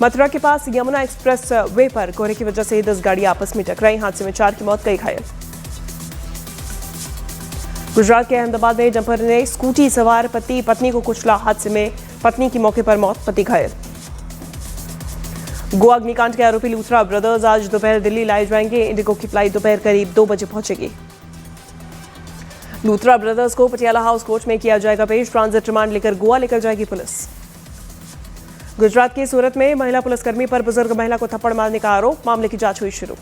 मथुरा के पास Yamuna express way पर कोहरे की वजह से 10 गाड़ियां आपस में टकराई। हादसे में 4 की मौत, कई घायल। गुजरात के अहमदाबाद में जंपर ने स्कूटी सवार पति पत्नी को कुचला। हादसे में पत्नी की मौके पर मौत, पति घायल। गोवा अग्निकांड के आरोपी लूथरा ब्रदर्स आज दोपहर दिल्ली लाए जाएंगे। इंडिगो की फ्लाइट दोपहर करीब 2 बजे पहुंचेगी। लूथरा ब्रदर्स को पटियाला हाउस कोर्ट में किया जाएगा पेश। ट्रांजिट रिमांड लेकर गोवा लेकर जाएगी पुलिस। गुजरात के सूरत में महिला पुलिसकर्मी पर बुजुर्ग महिला को थप्पड़ मारने का आरोप, मामले की जांच हुई शुरू।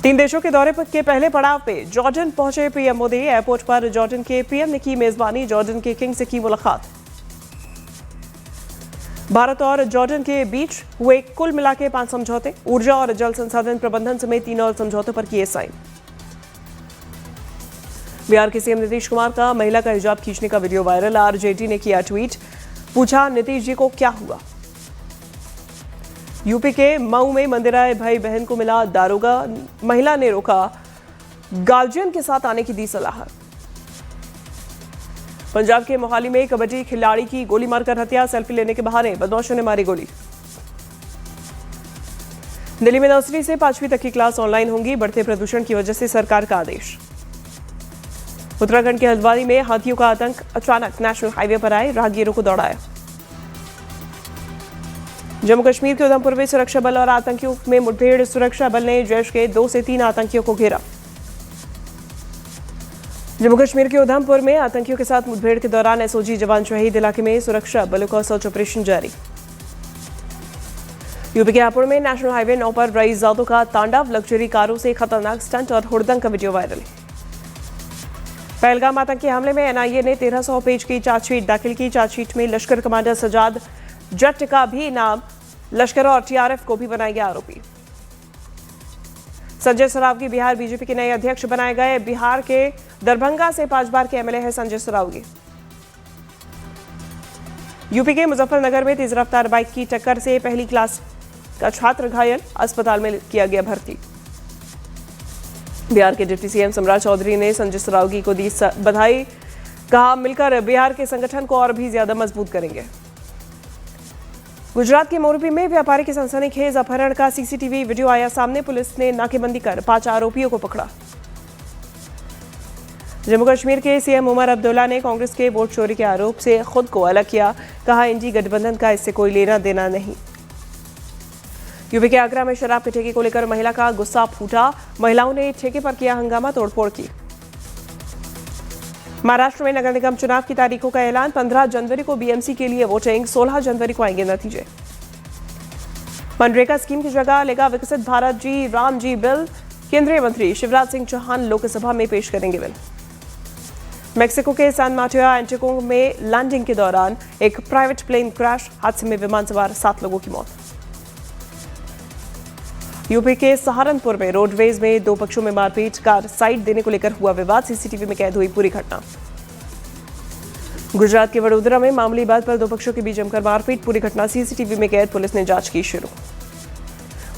3 देशों के दौरे के पहले पड़ाव पे जॉर्डन पहुंचे पीएम मोदी। एयरपोर्ट पर जॉर्डन के पीएम ने की मेजबानी। जॉर्डन के किंग से की मुलाकात। भारत और जॉर्डन के बीच हुए कुल मिला के 5 समझौते। ऊर्जा और जल संसाधन प्रबंधन समेत 3 और समझौतों पर किए साइन। बिहार के सीएम नीतीश कुमार का महिला का हिजाब खींचने का वीडियो वायरल। आरजेडी ने किया ट्वीट, पूछा नीतीश जी को क्या हुआ। यूपी के मऊ में मंदिर आए भाई बहन को मिला दारोगा। महिला ने रोका, गार्जियन के साथ आने की दी सलाह। पंजाब के मोहाली में कबड्डी खिलाड़ी की गोली मारकर हत्या। सेल्फी लेने के बहाने बदमाशों ने मारी गोली। दिल्ली में नर्सरी से 5वीं तक की क्लास ऑनलाइन होंगी। बढ़ते प्रदूषण की वजह से सरकार का आदेश। उत्तराखंड के हल्द्वानी में हाथियों का आतंक। अचानक नेशनल हाईवे पर आए, राहगीरों को दौड़ाया। जम्मू कश्मीर के उधमपुर में सुरक्षा बल और आतंकियों में मुठभेड़। सुरक्षा बल ने जैश के 2 से 3 आतंकियों को घेरा। जम्मू कश्मीर के उधमपुर में आतंकियों के साथ मुठभेड़ के दौरान एसओजी जवान शहीद। इलाके में सुरक्षा बलों का सर्च ऑपरेशन जारी। यूपी के हापुड़ में नेशनल हाईवे 9 पर रईसजादों का तांडव। लग्जरी कारों से खतरनाक स्टंट और हुड़दंग का वीडियो वायरल। पहलगाम आतंकी हमले में एनआईए ने 1300 पेज की चार्जशीट दाखिल की। चार्जशीट में लश्कर कमांडर सजाद जट का भी नाम। लश्कर और टीआरएफ को भी बनाया गया आरोपी। संजय सरावगी बिहार बीजेपी के नए अध्यक्ष बनाए गए। बिहार के दरभंगा से 5 बार के एमएलए हैं संजय सरावगी। यूपी के मुजफ्फरनगर में तेज रफ्तार बाइक की टक्कर से पहली क्लास का छात्र घायल। अस्पताल में किया गया भर्ती। बिहार के डिप्टी सीएम सम्राट चौधरी ने संजय सरावगी को दी बधाई। कहा, मिलकर बिहार के संगठन को और भी ज्यादा मजबूत करेंगे। गुजरात के मोरबी में व्यापारी के सनसनीखेज अपहरण का सीसीटीवी वीडियो आया सामने। पुलिस ने नाकेबंदी कर 5 आरोपियों को पकड़ा। जम्मू कश्मीर के सीएम उमर अब्दुल्ला ने कांग्रेस के वोट चोरी के आरोप से खुद को अलग किया। कहा, इंडी गठबंधन का इससे कोई लेना देना नहीं। यूपी के आगरा में शराब के ठेके को लेकर महिला का गुस्सा फूटा। महिलाओं ने ठेके पर किया हंगामा, तोड़फोड़ की। महाराष्ट्र में नगर निगम चुनाव की तारीखों का ऐलान। 15 जनवरी को बीएमसी के लिए वोटिंग। 16 जनवरी को आएंगे नतीजे। मनरेगा स्कीम की जगह लेगा विकसित भारत जी राम जी बिल। केंद्रीय मंत्री शिवराज सिंह चौहान लोकसभा में पेश करेंगे बिल। मेक्सिको के सैन मार्टिनो एंटिको में लैंडिंग के दौरान एक प्राइवेट प्लेन क्रैश। हादसे में विमान सवार 7 लोगों की मौत। यूपी के सहारनपुर में रोडवेज में 2 पक्षों में मारपीट। कार साइड देने को लेकर हुआ विवाद। सीसीटीवी में कैद हुई पूरी घटना। गुजरात के वडोदरा में मामूली बात पर 2 पक्षों के बीच जमकर मारपीट। पूरी घटना सीसीटीवी में कैद। पुलिस ने जांच की शुरू।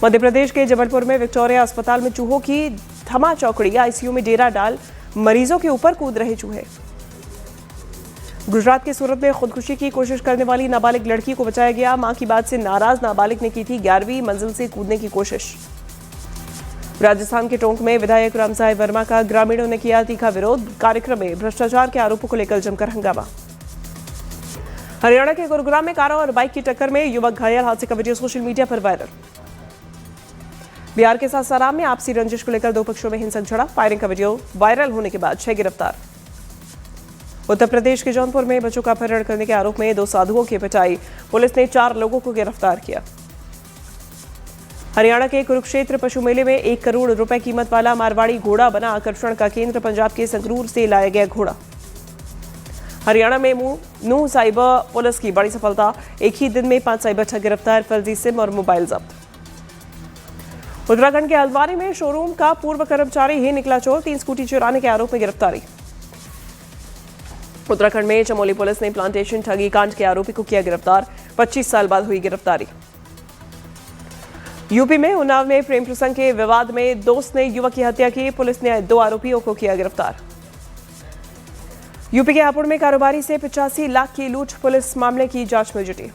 मध्य प्रदेश के जबलपुर में विक्टोरिया अस्पताल में चूहों की धमा चौकड़ी। आईसीयू में डेरा डाल मरीजों के ऊपर कूद रहे चूहे। गुजरात के सूरत में खुदकुशी की कोशिश करने वाली नाबालिग लड़की को बचाया गया। मां की बात से नाराज नाबालिग ने की थी 11वीं मंजिल से कूदने की कोशिश। राजस्थान के टोंक में विधायक रामसाई वर्मा का ग्रामीणों ने किया तीखा विरोध। कार्यक्रम में भ्रष्टाचार के आरोपों को लेकर जमकर हंगामा। हरियाणा के गुरुग्राम में कारों और बाइक की टक्कर में युवक घायल। हादसे का वीडियो सोशल मीडिया पर वायरल। बिहार के सासाराम में आपसी रंजिश को लेकर 2 पक्षों में हिंसक झड़प। फायरिंग का वीडियो वायरल होने के बाद 6 गिरफ्तार। उत्तर प्रदेश के जौनपुर में बच्चों का अपहरण करने के आरोप में 2 साधुओं की पिटाई। पुलिस ने 4 लोगों को गिरफ्तार किया। हरियाणा के कुरुक्षेत्र पशु मेले में 1 करोड़ रुपए कीमत वाला मारवाड़ी घोड़ा बना आकर्षण का केंद्र। पंजाब के संगरूर से लाया गया घोड़ा। हरियाणा में नूह साइबर पुलिस की बड़ी सफलता। एक ही दिन में 5 साइबर ठग गिरफ्तार। फर्जी सिम और मोबाइल जब्त। उत्तराखंड के हल्द्वानी में शोरूम का पूर्व कर्मचारी ही निकला चोर। 3 स्कूटी चुराने के आरोप में गिरफ्तारी। उत्तराखंड में चमोली पुलिस ने प्लांटेशन ठगी कांड के आरोपी को किया गिरफ्तार। 25 साल बाद हुई गिरफ्तारी। यूपी में उन्नाव में प्रेम प्रसंग के विवाद में दोस्त ने युवक की हत्या की। पुलिस ने 2 आरोपियों को किया गिरफ्तार। यूपी के हापुड़ में कारोबारी से 85 लाख की लूट। पुलिस मामले की जांच में जुटी।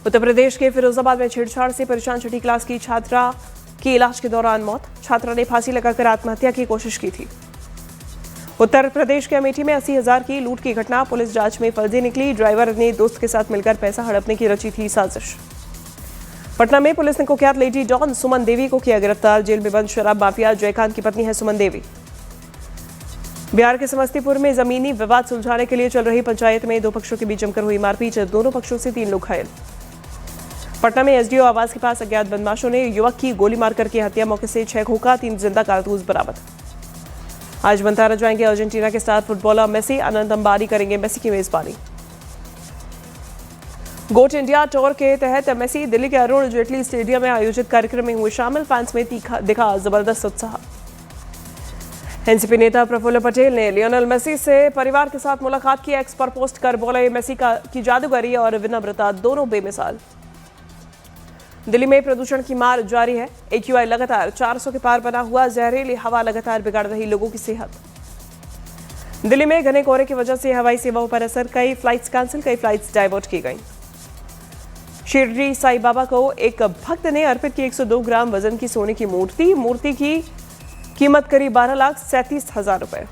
उत्तर प्रदेश के फिरोजाबाद में छेड़छाड़ से परेशान छठी क्लास की छात्रा की इलाज के दौरान मौत। छात्रा ने फांसी लगाकर आत्महत्या की कोशिश की थी। उत्तर प्रदेश के अमेठी में 80,000 की लूट की घटना, पुलिस जांच में फर्जी निकली। ड्राइवर ने दोस्त के साथ मिलकर पैसा हड़पने की रची थी साजिश। पटना में पुलिस ने कुख्यात लेडी डॉन सुमन देवी को किया गिरफ्तार। जेल में बंद शराब माफिया जयकांत की पत्नी है सुमन देवी। बिहार के समस्तीपुर में जमीनी विवाद सुलझाने के लिए चल रही पंचायत में दो पक्षों के बीच जमकर हुई मारपीट, दोनों पक्षों से 3 लोग घायल। पटना में एसडीओ आवास के पास अज्ञात बदमाशों ने युवक की गोली मारकर की हत्या, मौके से 6 खोखा 3 जिंदा कारतूस बरामद। आज मंतारा जाएंगे अर्जेंटीना के स्टार फुटबॉलर मेसी, आनंद अंबानी करेंगे मेसी की मेजबानी। गोट इंडिया टूर के तहत मेसी दिल्ली के अरुण जेटली स्टेडियम में आयोजित कार्यक्रम में हुए शामिल। फैंस में दिखा जबरदस्त उत्साह। एनसीपी नेता प्रफुल्ल पटेल ने लियोनेल मेसी से परिवार के साथ मुलाकात की। एक्स पर पोस्ट कर बोले मेसी की जादूगरी और विनम्रता दोनों बेमिसाल। दिल्ली में प्रदूषण की मार जारी है। AQI लगातार 400 के पार बना हुआ। जहरीली हवा लगातार बिगाड़ रही लोगों की सेहत। दिल्ली में घने कोहरे की वजह से हवाई सेवाओं पर असर, कई फ्लाइट्स कैंसिल, कई फ्लाइट्स डाइवर्ट की गई। शिरडी साईं बाबा को एक भक्त ने अर्पित की 102 ग्राम वजन की सोने की मूर्ति। मूर्ति की कीमत करीब 12,37,000 रुपए।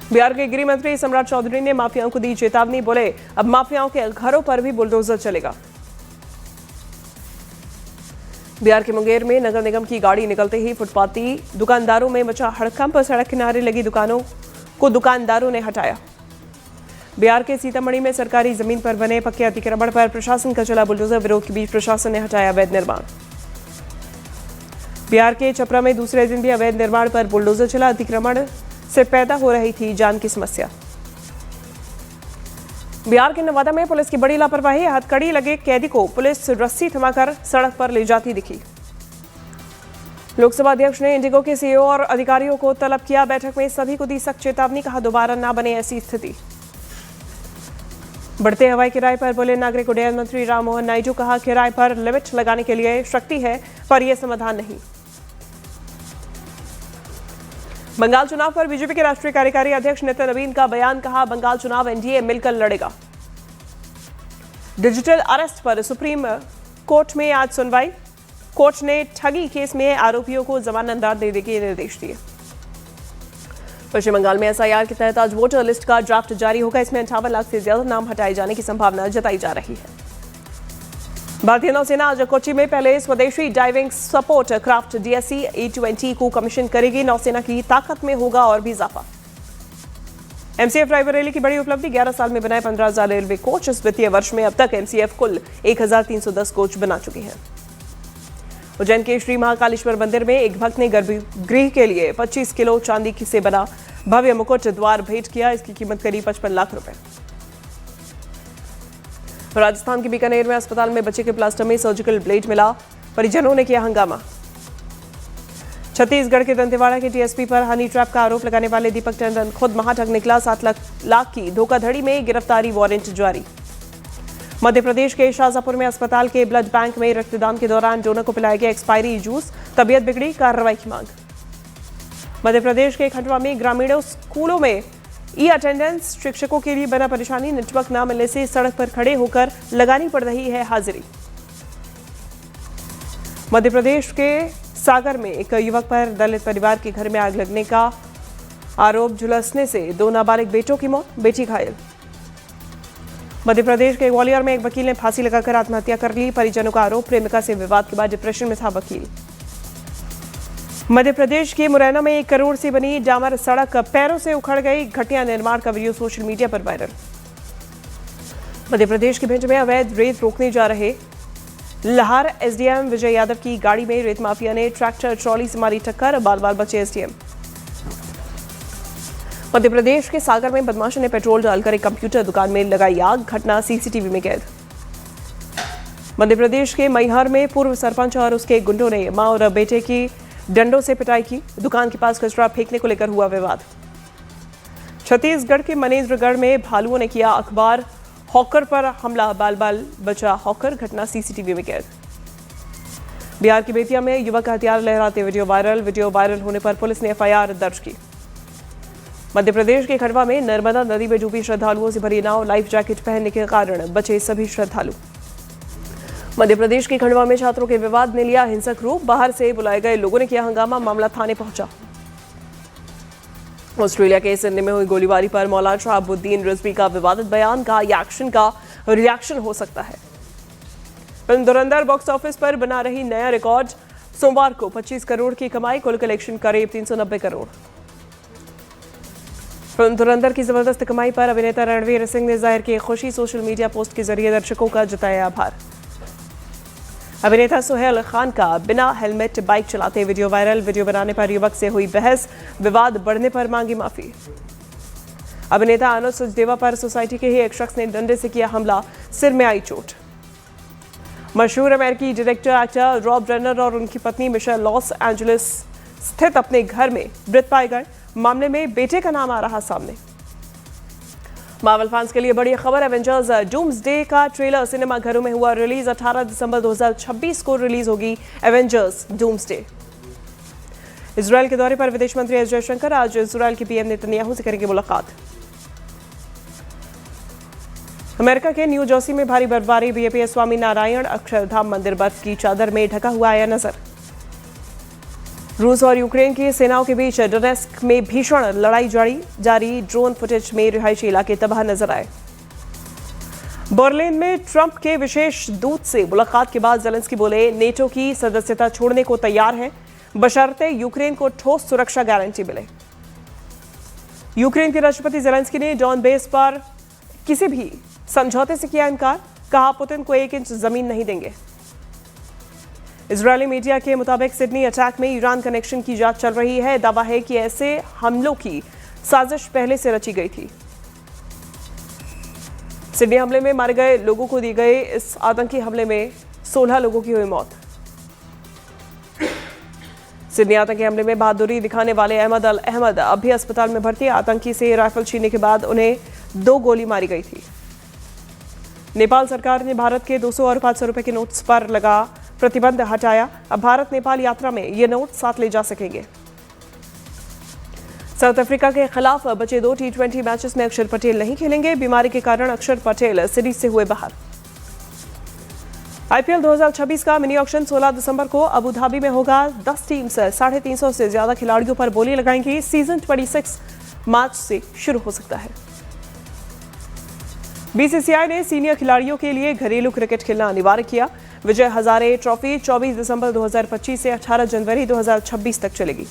बिहार के गृह मंत्री सम्राट चौधरी ने माफियाओं को दी चेतावनी, बोले अब माफियाओं के घरों पर भी बुलडोजर चलेगा। बिहार के मुंगेर में नगर निगम की गाड़ी निकलते ही फुटपाती दुकानदारों में मचा हड़कंप। सड़क किनारे लगी दुकानों को दुकानदारों ने हटाया। बिहार के सीतामढ़ी में सरकारी जमीन पर बने पक्के अतिक्रमण पर प्रशासन का चला बुलडोजर। विरोध के बीच प्रशासन ने हटाया अवैध निर्माण। बिहार के छपरा में दूसरे दिन भी अवैध निर्माण पर बुलडोजर चला। अतिक्रमण से पैदा हो रही थी जान की समस्या। बिहार के नवादा में पुलिस की बड़ी लापरवाही, हथकड़ी लगे कैदी को पुलिस रस्सी थमाकर सड़क पर ले जाती दिखी। लोकसभा अध्यक्ष ने इंडिगो के सीईओ और अधिकारियों को तलब किया। बैठक में सभी को दी सख्त चेतावनी, कहा दोबारा ना बने ऐसी स्थिति। बढ़ते हवाई किराए पर बोले नागरिक उड्डयन मंत्री राममोहन नायडू, कहा किराए पर लिमिट लगाने के लिए शक्ति है पर यह समाधान नहीं। बंगाल चुनाव पर बीजेपी के राष्ट्रीय कार्यकारी अध्यक्ष नितिन नवीन का बयान, कहा बंगाल चुनाव एनडीए मिलकर लड़ेगा। डिजिटल अरेस्ट पर सुप्रीम कोर्ट में आज सुनवाई। कोर्ट ने ठगी केस में आरोपियों को जमानत देने के निर्देश दिए। पश्चिम बंगाल में एसआईआर के तहत आज वोटर लिस्ट का ड्राफ्ट जारी होगा। इसमें 58 लाख से ज्यादा नाम हटाए जाने की संभावना जताई जा रही है। भारतीय नौसेना आज कोच्चि में पहले स्वदेशी diving support craft DSC A20 को कमीशन करेगी। नौसेना की ताकत में होगा और भी इजाफा। MCF रायबरेली की बड़ी उपलब्धि, 11 साल में बनाए 15,000 रेलवे कोच। इस वित्तीय वर्ष में अब तक MCF कुल 1,310 कोच बना चुके हैं। उज्जैन के श्री महाकालेश्वर मंदिर में एक भक्त ने गर्भगृह के लिए 25 किलो चांदी से बना भव्य मुकुट द्वार भेंट किया। इसकी कीमत करीब 55 लाख रुपए। राजस्थान के बीकानेर में अस्पताल में बच्चे के प्लास्टर में सर्जिकल ब्लेड मिला, परिजनों ने किया हंगामा। छत्तीसगढ़ के दंतेवाड़ा के टीएसपी पर हनी ट्रैप का आरोप लगाने वाले दीपक टंडन खुद महाठग निकला। 7 लाख की धोखाधड़ी में गिरफ्तारी वारंट जारी। मध्य प्रदेश के शाजापुर में अस्पताल के ब्लड बैंक में रक्तदान के दौरान डोनर को पिलाया गया एक्सपायरी जूस, तबीयत बिगड़ी, कार्रवाई की मांग। मध्य प्रदेश के खंडवा में ग्रामीणों स्कूलों में अटेंडेंस शिक्षकों के लिए बना परेशानी। नेटवर्क न मिलने से सड़क पर खड़े होकर लगानी पड़ रही है हाजिरी। मध्य प्रदेश के सागर में एक युवक पर दलित परिवार के घर में आग लगने का आरोप, झुलसने से 2 नाबालिग बेटों की मौत, बेटी घायल। मध्य प्रदेश के ग्वालियर में एक वकील ने फांसी लगाकर आत्महत्या कर ली। परिजनों का आरोप, प्रेमिका से विवाद के बाद डिप्रेशन में था वकील। मध्य प्रदेश के मुरैना में 1 करोड़ से बनी डामर सड़क पैरों से उखड़ गई। घटिया निर्माण का वीडियो सोशल मीडिया पर वायरल। मध्य प्रदेश के भिंड में अवैध रेत रोकने जा रहे लाहौर एसडीएम विजय यादव की गाड़ी में रेत माफिया ने ट्रैक्टर ट्रॉली से मारी टक्कर, बाल बचे एसडीएम। मध्य प्रदेश के सागर में बदमाशों ने पेट्रोल डालकर एक कंप्यूटर दुकान में लगाई आग, घटना सीसीटीवी में कैद। मध्य प्रदेश के मैहर में पूर्व सरपंच और उसके गुंडों ने मां और बेटे की डंडों से पिटाई की। दुकान के पास कचरा फेंकने को लेकर हुआ विवाद। छत्तीसगढ़ के मनेन्द्रगढ़ में भालुओं ने किया अखबार, हॉकर पर हमला, बाल बचा हॉकर, घटना सीसीटीवी में कैद। बिहार की बेतिया में युवक का हथियार लहराते वीडियो वायरल होने पर पुलिस ने एफआईआर दर्ज की। मध्य प्रदेश के खंडवा में नर्मदा नदी में डूबी श्रद्धालुओं से भरी नाव लाइफ जैकेट पहनने के कारण बचे सभी श्रद्धालु। मध्य प्रदेश के खंडवा में छात्रों के विवाद ने लिया हिंसक रूप। बाहर से बुलाए गए लोगों ने किया हंगामा, मामला थाने पहुंचा। ऑस्ट्रेलिया के सिडनी में हुई गोलीबारी पर मौलाना शहाबुद्दीन रिजवी का विवादित बयान, का एक्शन का रिएक्शन हो सकता है। फिल्म धुरंधर बॉक्स ऑफिस पर बना रही नया रिकॉर्ड। सोमवार को 25 करोड़ की कमाई, कुल कलेक्शन करीब 390 करोड़। फिल्म धुरंधर की जबरदस्त कमाई पर अभिनेता रणवीर सिंह ने जाहिर की खुशी। सोशल मीडिया पोस्ट के जरिए दर्शकों का जताया आभार। अभिनेता सुहेल खान का बिना हेलमेट बाइक चलाते वीडियो वायरल। वीडियो बनाने पर युवक से हुई बहस, विवाद बढ़ने पर मांगी माफी। अभिनेता अनुज सचदेवा पर सोसाइटी के ही एक शख्स ने डंडे से किया हमला, सिर में आई चोट। मशहूर अमेरिकी डायरेक्टर एक्टर रॉब रेनर और उनकी पत्नी मिशेल लॉस एंजलिस स्थित अपने घर में मृत पाए गए। मामले में बेटे का नाम आ रहा सामने। मार्वल फैंस के लिए बड़ी खबर, एवेंजर्स डूम्सडे का ट्रेलर सिनेमा घरों में हुआ रिलीज। 18 दिसंबर 2026 को रिलीज होगी एवेंजर्स डूम्सडे। इजरायल के दौरे पर विदेश मंत्री एस जयशंकर आज इजरायल के पीएम नेतन्याहू से करेंगे मुलाकात। अमेरिका के न्यू जर्सी में भारी बर्फबारी। बीएपीएस स्वामी नारायण अक्षरधाम मंदिर बर्फ की चादर में ढका हुआ आया नजर। रूस और यूक्रेन की सेनाओं के बीच डोनेस्क में भीषण लड़ाई जारी। ड्रोन फुटेज में रिहायशी इलाके तबाह नजर आए। बर्लिन में ट्रंप के विशेष दूत से मुलाकात के बाद जेलेंस्की बोले, नेटो की सदस्यता छोड़ने को तैयार हैं, बशर्ते यूक्रेन को ठोस सुरक्षा गारंटी मिले। यूक्रेन के राष्ट्रपति जेलेंस्की ने डॉनबेस पर किसी भी समझौते से किया इनकार। कहा, पुतिन को 1 इंच जमीन नहीं देंगे। इजरायली मीडिया के मुताबिक सिडनी अटैक में ईरान कनेक्शन की जांच चल रही है। दावा है कि ऐसे हमलों की साजिश पहले से रची गई थी। सिडनी हमले में मारे गए लोगों को दी गई इस आतंकी हमले में 16 लोगों की हुई मौत। सिडनी आतंकी हमले में बहादुरी दिखाने वाले अहमद अल अहमद अब भी अस्पताल में भर्ती। आतंकी से राइफल छीनने के बाद उन्हें 2 गोली मारी गई थी। नेपाल सरकार ने भारत के 200 और 500 रुपए के नोट्स पर लगा प्रतिबंध हटाया। अब भारत नेपाल यात्रा में ये नोट साथ ले जा सकेंगे। साउथ अफ्रीका के खिलाफ बचे 2 T20 मैचेस में अक्षर पटेल नहीं खेलेंगे। बीमारी के कारण अक्षर पटेल सीरीज से हुए बाहर। आईपीएल 2026 का मिनी ऑक्शन 16 दिसंबर को अबू धाबी में होगा। 10 टीम्स 350 से ज्यादा खिलाड़ियों पर बोली लगाएंगी। सीजन 26 मार्च से शुरू हो सकता है। बीसीसीआई ने सीनियर खिलाड़ियों के लिए घरेलू क्रिकेट खेलना अनिवार्य किया। विजय हजारे ट्रॉफी 24 दिसंबर 2025 से 18 जनवरी 2026 तक चलेगी।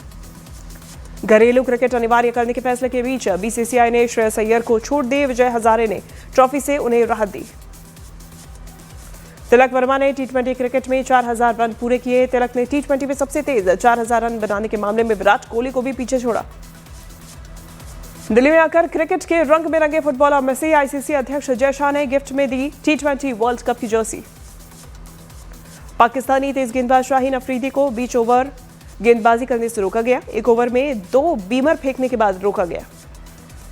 घरेलू क्रिकेट अनिवार्य करने के फैसले के बीच बीसीसीआई ने श्रेयस अय्यर को छूट दी। विजय हजारे ने ट्रॉफी से उन्हें राहत दी। तिलक वर्मा ने T20 क्रिकेट में 4000 रन पूरे किए। तिलक ने T20 में सबसे तेज 4000 रन बनाने के मामले में विराट कोहली को भी पीछे छोड़ा। दिल्ली में आकर क्रिकेट के रंग में रंगे फुटबॉलर मेसी। आईसीसी अध्यक्ष अजय शाह ने गिफ्ट में दी T20 वर्ल्ड कप की जर्सी। पाकिस्तानी तेज गेंदबाज शाहीन अफरीदी को बीच ओवर गेंदबाजी करने से रोका गया। एक ओवर में 2 बीमर फेंकने के बाद रोका गया।